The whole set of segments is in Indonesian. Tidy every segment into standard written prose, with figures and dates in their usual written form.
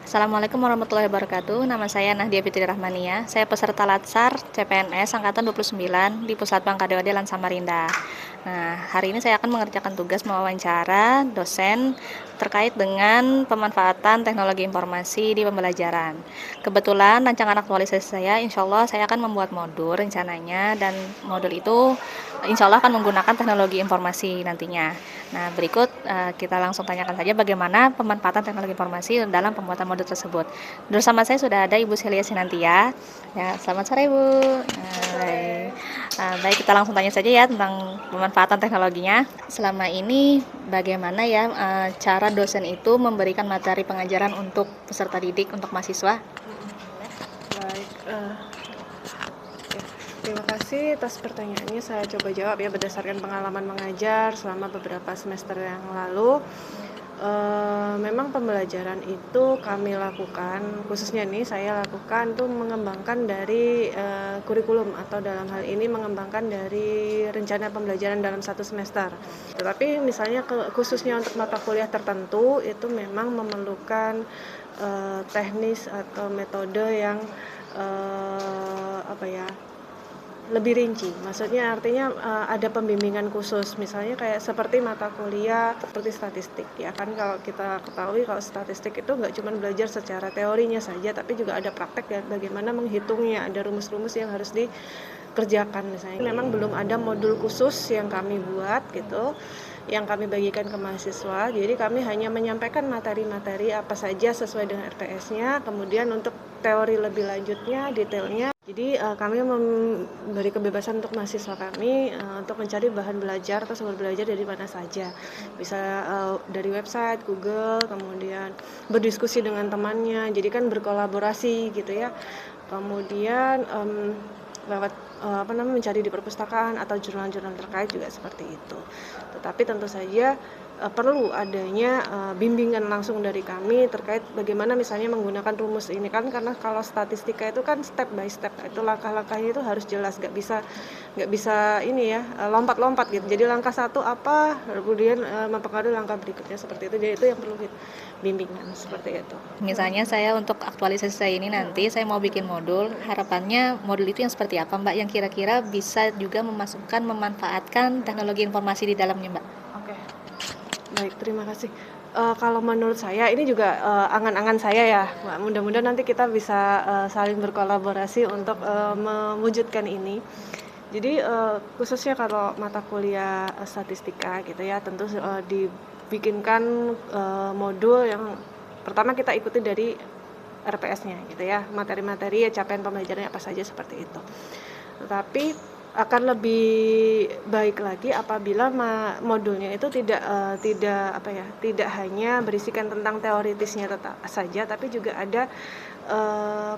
Assalamualaikum warahmatullahi wabarakatuh. Nama saya Nahdia Fitri Rahmania. Saya peserta Latsar CPNS angkatan 29 di Pusat Bangka Dewa Samarinda. Nah, hari ini saya akan mengerjakan tugas mewawancara dosen terkait dengan pemanfaatan teknologi informasi di pembelajaran. Kebetulan rancangan aktualisasi saya, insya Allah saya akan membuat modul rencananya, dan modul itu insya Allah akan menggunakan teknologi informasi nantinya. Nah, berikut kita langsung tanyakan saja bagaimana pemanfaatan teknologi informasi dalam pembuatan modul tersebut. Bersama saya sudah ada Ibu Celia Sinantia. Ya, selamat sore Ibu. Baik, kita langsung tanya saja ya tentang pemanfaatan teknologinya. Selama ini bagaimana ya cara dosen itu memberikan materi pengajaran untuk peserta didik, untuk mahasiswa? Baik, terima kasih atas pertanyaannya. Saya coba jawab ya berdasarkan pengalaman mengajar selama beberapa semester yang lalu. Memang pembelajaran itu kami lakukan, khususnya nih saya lakukan tuh mengembangkan dari kurikulum, atau dalam hal ini mengembangkan dari rencana pembelajaran dalam satu semester. Tetapi misalnya khususnya untuk mata kuliah tertentu itu memang memerlukan teknis atau metode yang lebih rinci. Maksudnya artinya ada pembimbingan khusus, misalnya kayak seperti mata kuliah seperti statistik ya kan. Kalau kita ketahui kalau statistik itu nggak cuma belajar secara teorinya saja, tapi juga ada praktek dan bagaimana menghitungnya, ada rumus-rumus yang harus dikerjakan misalnya. Memang belum ada modul khusus yang kami buat gitu, yang kami bagikan ke mahasiswa. Jadi kami hanya menyampaikan materi-materi apa saja sesuai dengan RPS-nya, kemudian untuk teori lebih lanjutnya, detailnya. Jadi kami memberi kebebasan untuk mahasiswa kami untuk mencari bahan belajar atau sumber belajar dari mana saja. Bisa dari website, Google, kemudian berdiskusi dengan temannya. Jadi kan berkolaborasi gitu ya. Kemudian lewat mencari di perpustakaan atau jurnal-jurnal terkait juga seperti itu. Tetapi tentu saja perlu adanya bimbingan langsung dari kami terkait bagaimana misalnya menggunakan rumus ini kan, karena kalau statistika itu kan step by step, itu langkah-langkahnya itu harus jelas, nggak bisa ini ya lompat-lompat gitu. Jadi langkah satu apa, kemudian mempengaruhi langkah berikutnya seperti itu. Jadi itu yang perlu bimbingan seperti itu. Misalnya saya untuk aktualisasi saya ini nanti saya mau bikin modul, harapannya modul itu yang seperti apa Mbak, yang kira-kira bisa juga memanfaatkan teknologi informasi di dalamnya Mbak? Oke. Baik, terima kasih. Kalau menurut saya ini juga angan-angan saya ya, Mbak. Mudah-mudahan nanti kita bisa saling berkolaborasi untuk mewujudkan ini. Jadi khususnya kalau mata kuliah statistika gitu ya, tentu dibikinkan modul yang pertama kita ikuti dari RPS-nya gitu ya, materi-materi ya, capaian pembelajarannya apa saja seperti itu. Tetapi akan lebih baik lagi apabila modulnya itu tidak hanya berisikan tentang teoritisnya saja, tapi juga ada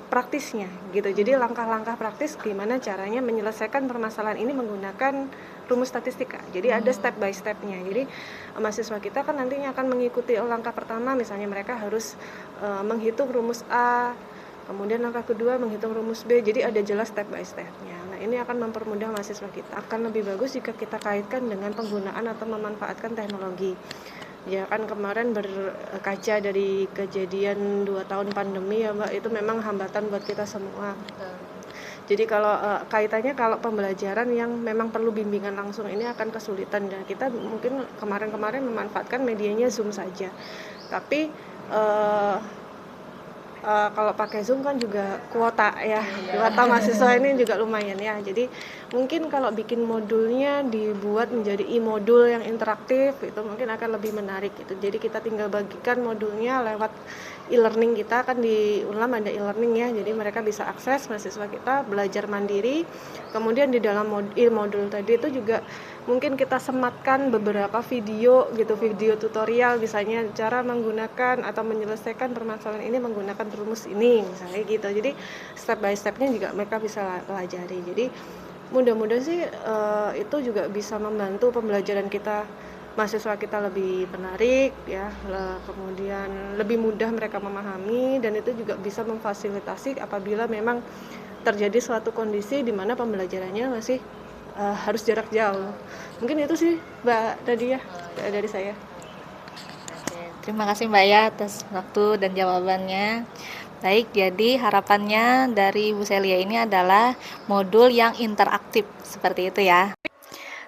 praktisnya gitu. Jadi langkah-langkah praktis gimana caranya menyelesaikan permasalahan ini menggunakan rumus statistika. Jadi ada step by stepnya. Jadi mahasiswa kita kan nantinya akan mengikuti langkah pertama, misalnya mereka harus menghitung rumus A, kemudian langkah kedua menghitung rumus B. Jadi ada jelas step by stepnya. Nah, ini akan mempermudah mahasiswa kita. Akan lebih bagus jika kita kaitkan dengan penggunaan atau memanfaatkan teknologi. Ya kan kemarin berkaca dari kejadian 2 tahun pandemi ya Mbak, itu memang hambatan buat kita semua. Jadi kalau kaitannya kalau pembelajaran yang memang perlu bimbingan langsung ini akan kesulitan, dan kita mungkin kemarin memanfaatkan medianya Zoom saja. Tapi kalau pakai Zoom kan juga kuota mahasiswa ini juga lumayan ya. Jadi mungkin kalau bikin modulnya dibuat menjadi e-modul yang interaktif, itu mungkin akan lebih menarik gitu. Jadi kita tinggal bagikan modulnya lewat e-learning, kita kan di UNLAM ada e-learning ya. Jadi mereka bisa akses, mahasiswa kita belajar mandiri. Kemudian di dalam e-modul tadi itu juga mungkin kita sematkan beberapa video gitu, video tutorial misalnya cara menggunakan atau menyelesaikan permasalahan ini menggunakan rumus ini misalnya gitu. Jadi step by stepnya juga mereka bisa pelajari. Jadi mudah-mudahan sih itu juga bisa membantu pembelajaran kita, mahasiswa kita lebih menarik ya, kemudian lebih mudah mereka memahami, dan itu juga bisa memfasilitasi apabila memang terjadi suatu kondisi di mana pembelajarannya masih harus jarak jauh. Mungkin itu sih Mbak Nadia dari saya. Terima kasih Mbak ya atas waktu dan jawabannya. Baik, jadi harapannya dari Bu Celia ini adalah modul yang interaktif, seperti itu ya.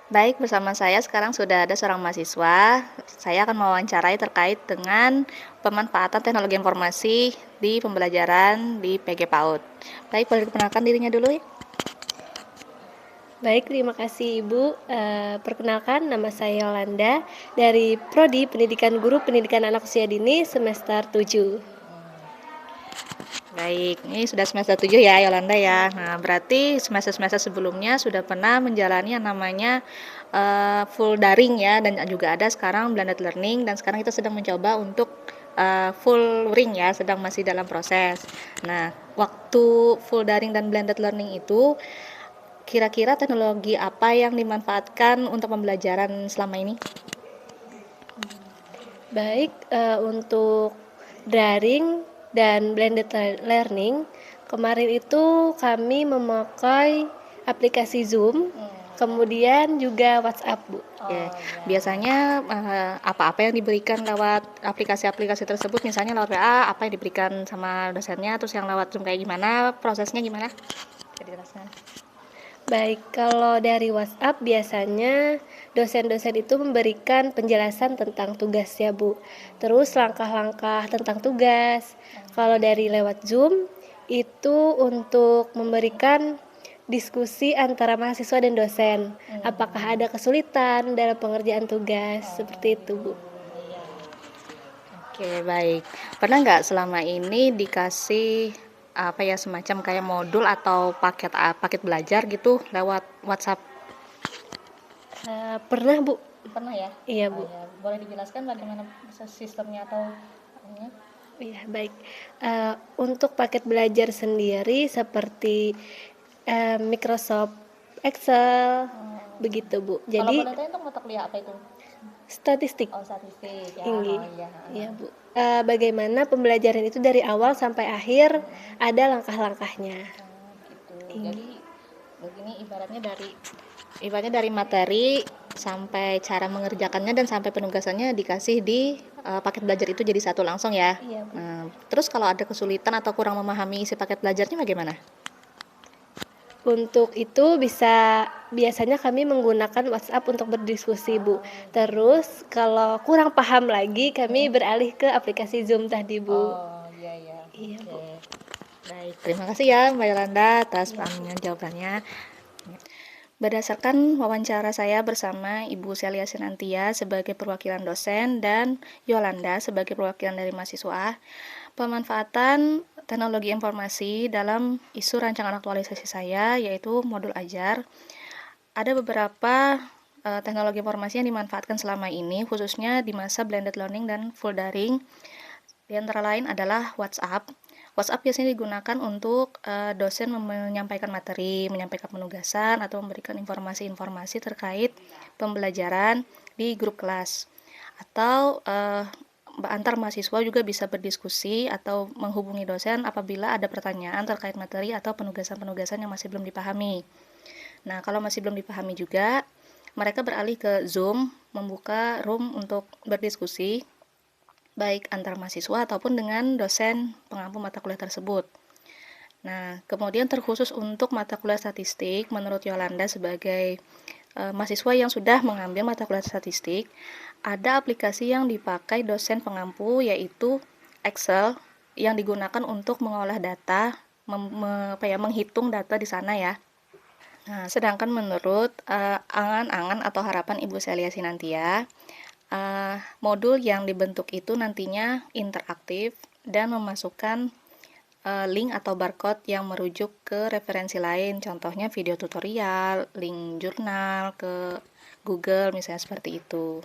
Baik, bersama saya sekarang sudah ada seorang mahasiswa. Saya akan mewawancarai terkait dengan pemanfaatan teknologi informasi di pembelajaran di PG PAUD. Baik, boleh diperkenalkan dirinya dulu ya? Baik, terima kasih Ibu. Perkenalkan, nama saya Yolanda dari Prodi Pendidikan Guru Pendidikan Anak Usia Dini semester 7. Baik, ini sudah semester 7 ya Yolanda ya. Nah, berarti semester-semester sebelumnya sudah pernah menjalani yang namanya full daring ya, dan juga ada sekarang blended learning, dan sekarang kita sedang mencoba untuk full ring ya, sedang masih dalam proses. Nah, waktu full daring dan blended learning itu kira-kira teknologi apa yang dimanfaatkan untuk pembelajaran selama ini? Baik, untuk daring dan blended learning, kemarin itu kami memakai aplikasi Zoom, kemudian juga WhatsApp, Bu. Oke, biasanya apa-apa yang diberikan lewat aplikasi-aplikasi tersebut, misalnya lewat WA, apa yang diberikan sama dosennya, terus yang lewat Zoom kayak gimana, prosesnya gimana? Bisa dijelaskan? Baik, kalau dari WhatsApp biasanya dosen-dosen itu memberikan penjelasan tentang tugasnya, Bu. Terus langkah-langkah tentang tugas. Kalau dari lewat Zoom itu untuk memberikan diskusi antara mahasiswa dan dosen. Apakah ada kesulitan dalam pengerjaan tugas? Seperti itu, Bu. Oke, baik. Pernah nggak selama ini dikasih apa ya, semacam kayak modul atau paket belajar gitu lewat WhatsApp? Pernah, Bu? Pernah ya? Iya, Bu. Ya. Boleh dijelaskan bagaimana sistemnya atau ininya? Iya, baik. Untuk paket belajar sendiri seperti Microsoft Excel, begitu Bu. Kalau Jadi boleh tahu untuk mata kuliah apa itu? statistik Oh, statistik ya. tinggi, Oh, iya. iya Bu. Bagaimana pembelajaran itu dari awal sampai akhir ada langkah-langkahnya. Gitu. Tinggi. Jadi begini ibaratnya dari materi sampai cara mengerjakannya dan sampai penugasannya dikasih di paket belajar itu jadi satu langsung ya. Iya, Bu. Nah, terus kalau ada kesulitan atau kurang memahami isi paket belajarnya bagaimana? Untuk itu biasanya kami menggunakan WhatsApp untuk berdiskusi, Bu. Terus kalau kurang paham lagi kami beralih ke aplikasi Zoom tadi, Bu. Oh, iya ya. Iya, Bu. Baik, terima kasih ya Mbak Yolanda atas jawabannya. Berdasarkan wawancara saya bersama Ibu Celia Sinantia sebagai perwakilan dosen dan Yolanda sebagai perwakilan dari mahasiswa, pemanfaatan teknologi informasi dalam isu rancangan aktualisasi saya yaitu modul ajar, ada beberapa teknologi informasi yang dimanfaatkan selama ini, khususnya di masa blended learning dan full daring. Di antara lain adalah WhatsApp. WhatsApp biasanya digunakan untuk dosen menyampaikan materi, menyampaikan penugasan, atau memberikan informasi-informasi terkait pembelajaran di grup kelas. Atau antar mahasiswa juga bisa berdiskusi atau menghubungi dosen apabila ada pertanyaan terkait materi atau penugasan-penugasan yang masih belum dipahami. Nah, kalau masih belum dipahami juga, mereka beralih ke Zoom, membuka room untuk berdiskusi, baik antar mahasiswa ataupun dengan dosen pengampu mata kuliah tersebut. Nah, kemudian terkhusus untuk mata kuliah statistik, menurut Yolanda sebagai mahasiswa yang sudah mengambil mata kuliah statistik, ada aplikasi yang dipakai dosen pengampu yaitu Excel yang digunakan untuk mengolah data, menghitung data di sana ya. Nah, sedangkan menurut angan-angan atau harapan Ibu Celia Sinantia, modul yang dibentuk itu nantinya interaktif dan memasukkan link atau barcode yang merujuk ke referensi lain, contohnya video tutorial, link jurnal ke Google misalnya seperti itu.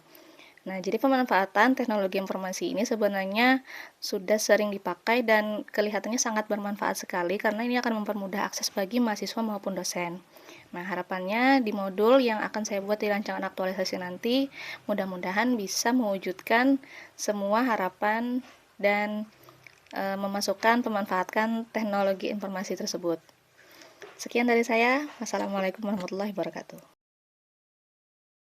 Nah, jadi pemanfaatan teknologi informasi ini sebenarnya sudah sering dipakai dan kelihatannya sangat bermanfaat sekali karena ini akan mempermudah akses bagi mahasiswa maupun dosen. Nah, harapannya di modul yang akan saya buat di rancangan aktualisasi nanti, mudah-mudahan bisa mewujudkan semua harapan dan memanfaatkan teknologi informasi tersebut. Sekian dari saya. Wassalamualaikum warahmatullahi wabarakatuh.